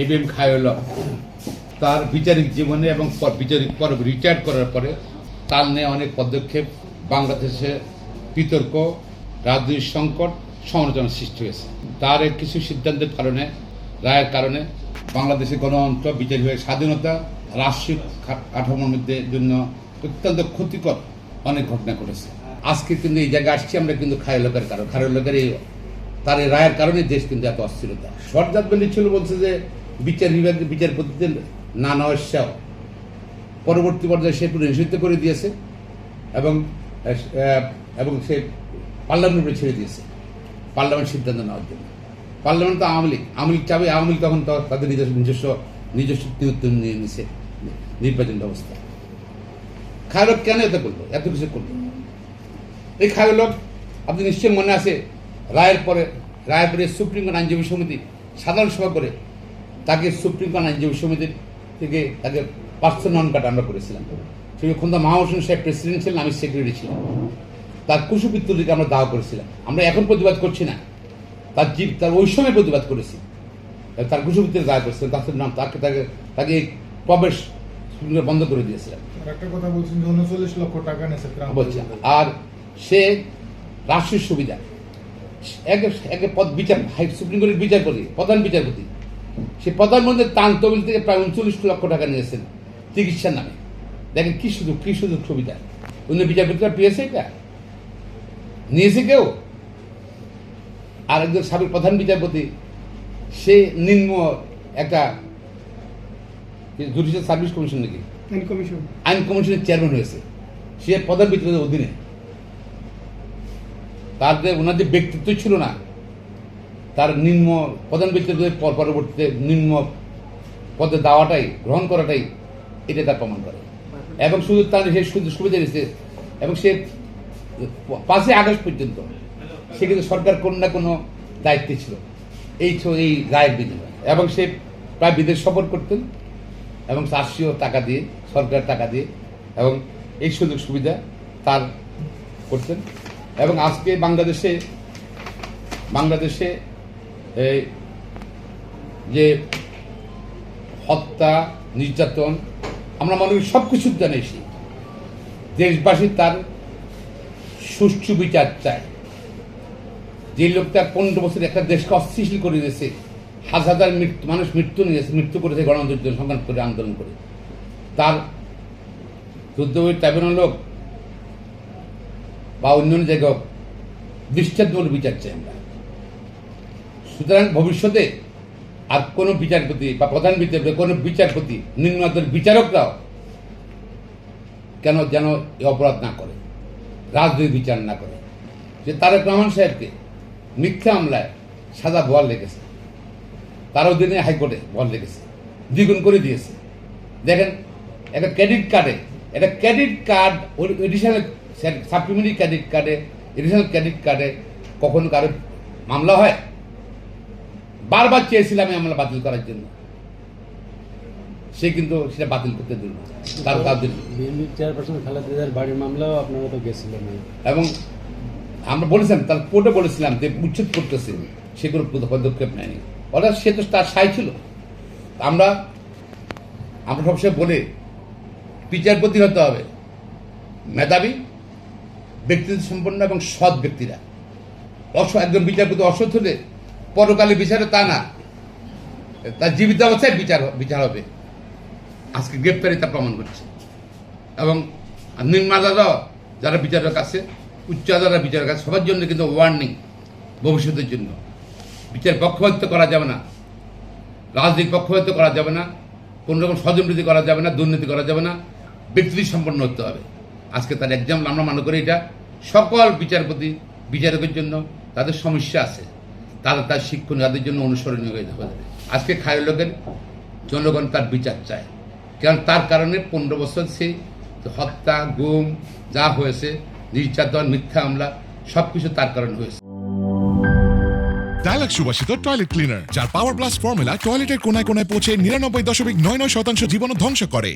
ABM Khairul তার বিচারিক জীবনে এবং বিচারিক পর্ব রিটায়ার করার পরে তার নিয়ে অনেক পদক্ষেপ বাংলাদেশে বিতর্ক, রাজনৈতিক সংকট, সমালোচনার সৃষ্টি হয়েছে। তার কিছু সিদ্ধান্তের কারণে, রায়ের কারণে বাংলাদেশের গণতন্ত্র, বিচার বিভাগের স্বাধীনতা, রাষ্ট্রীয় কাঠামোর মধ্যে জন্য অত্যন্ত ক্ষতিকর অনেক ঘটনা ঘটেছে। আজকে কিন্তু এই জায়গায় আসছি আমরা কিন্তু খায়রুলের কারণ, খায়রুলের এই তার এই রায়ের কারণে দেশ কিন্তু এত অস্থিরতা। শরৎ বেলি ছিল বলছে যে বিচার বিভাগের বিচারপতিদের না নেওয়ার পরবর্তী পর্যায়ে সে নিষিদ্ধ করে দিয়েছে এবং এবং সে পার্লামেন্টে ছেড়ে দিয়েছে পার্লামেন্ট সিদ্ধান্ত নেওয়ার জন্য। পার্লামেন্ট তো আওয়ামী লীগ চাবে, আওয়ামী লীগ তখন তাদের নিজস্ব নিয়ন্ত্রণ নিয়ে নিছে নির্বাচন ব্যবস্থা। খায়রুল কেন এত করলো, এত কিছু করলো? এই খায়রুল আপনি নিশ্চয়ই মনে আছে রায়ের পরে সুপ্রিম কোর্ট আইনজীবী সমিতি সাধারণ সভা করে তাকে সুপ্রিম কোর্ট আইনজীবী সমিতির থেকে তাকে পার্সন নন কাট আমরা করেছিলাম। সেই খন্দা মাহমুদ সাহেব প্রেসিডেন্ট ছিলেন, আমি সেক্রেটারি ছিলাম। তার কুশপুত্তলিকে আমরা দাওয়া করেছিলাম। আমরা এখন প্রতিবাদ করছি না, তার ওই সময় প্রতিবাদ করেছি। তার কুশপুত্তলিকে দাওয়া করেছিলাম, তার নাম তাকে প্রবেশ বন্ধ করে দিয়েছিলাম। একটা কথা বলছেন যে 39 লক্ষ টাকা নিয়েছে বলছি। আর সে রাষ্ট্রীয় সুবিধা সুপ্রিম কোর্টের বিচারপতি, প্রধান বিচারপতি, সে প্রধানমন্ত্রীর তান তহবিল থেকে প্রায় 39 লক্ষ টাকা নিয়েছেন চিকিৎসার নামে। দেখেন কি সুযোগ সুবিধা। অন্য বিচারপতিরা পেয়েছে, এটা নিয়েছে কেউ? আর একজন সাবেক প্রধান বিচারপতি, সে নিম্ন একটা জুডিশিয়াল সার্ভিস কমিশন নাকি আইন কমিশনের চেয়ারম্যান হয়েছে, সে প্রধান বিচারপতির অধীনে। তার যে ওনার যে ব্যক্তিত্ব ছিল না, তার নিম্ন প্রধান বিচারপতির পরবর্তীতে নিম্ন পদে দেওয়াটাই, গ্রহণ করাটাই এটা তার প্রমাণ করে। এবং শুধু তার সে সুবিধা দিয়েছে, এবং সে 5 আগস্ট পর্যন্ত সে কিন্তু সরকার কোনো না কোনো দায়িত্বে ছিল এই রায়ের বিনিময়ে। এবং সে প্রায় বিদেশ সফর করতেন এবং রাষ্ট্রীয় টাকা দিয়ে, সরকার টাকা দিয়ে, এবং এই সুযোগ সুবিধা তার করতেন। এবং আজকে বাংলাদেশে যে হত্যা, নির্যাতন, আমরা মনে করি সব কিছুর জানাইছি। দেশবাসী তার সুষ্ঠু বিচার চায়। যে লোকটা 15 বছর একটা দেশকে অস্থিতিশীল করে দিয়েছে, হাজার মানুষ মৃত্যু করেছে গণতন্ত্রের সংগ্রাম করে, আন্দোলন করে, তার যুদ্ধবীর ট্রাইব্যুনাল হোক বা অন্যান্য জায়গায় হোক, দৃষ্টান্তমূলক বিচার চাই আমরা। সুতরাং ভবিষ্যতে আর কোনো বিচারপতি বা প্রধান বিচারপতি, কোনো বিচারপতি, নিম্ন আদালতের বিচারকরাও যেন এই অপরাধ না করে, রাজনৈতিক বিচার না করে। যে তারেক রহমান সাহেবকে মিথ্যা মামলায় সাজা বহাল লেগেছে, তার অধীনে হাইকোর্টে বহাল লেগেছে, দ্বিগুণ করে দিয়েছে। দেখেন, একটা credit card additional supplementary additional credit কার্ডে কখনো কারো মামলা হয়? বারবার চেয়েছিলাম এই মামলা বাতিল করার জন্য, সে কিন্তু সেটা বাতিল করতে দিল না। এবং আমরা বলেছিলাম, তার কোর্টে বলেছিলাম যে উচ্ছেদ করতেছে, সে কোনো পদক্ষেপ নেয়নি। অর্থাৎ সে তো তার সাই ছিল। আমরা সবসময় বলে বিচারপতি হতে হবে মেধাবী, ব্যক্তিত্ব সম্পন্ন এবং সৎ ব্যক্তিরা। একজন বিচারপতি অসৎ হলে পরকালে বিচারে তা না, তার জীবিত অবস্থায় বিচার হবে। আজকে গ্রেপ্তারি তা প্রমাণ করছে। এবং নিম্ন আদালত যারা বিচারক আছে, উচ্চ আদালত বিচারক আছে, সবার জন্য কিন্তু ওয়ার্নিং, ভবিষ্যতের জন্য। বিচার পক্ষপাতিত্ব করা যাবে না, রাজনৈতিক পক্ষপাতিত্ব করা যাবে না, কোনো রকম স্বজনপ্রীতি করা যাবে না, দুর্নীতি করা যাবে না, ব্যক্তিত্ব সম্পন্ন হতে হবে। আজকে তার এক্সাম্পল আমরা মনে করি এটা সকল বিচারকের জন্য তাদের সমস্যা আছে, তার শিক্ষণীয়, তাদের জন্য অনুসরণীয় হয়ে যাবে। আজকে খায়রুলের জনগণ তার বিচার চায়, কারণ তার কারণে 15 বছর সে হত্যা, গুম যা হয়েছে, নির্যাতন, মিথ্যা হামলা, সবকিছু তার কারণে হয়েছে। ডায়ালগ সুবাসিত টয়লেট ক্লিনার, যার পাওয়ার প্লাস ফর্মুলা টয়লেটের কোনায় কোনায় পৌঁছে 99.99% জীবাণু ধ্বংস করে।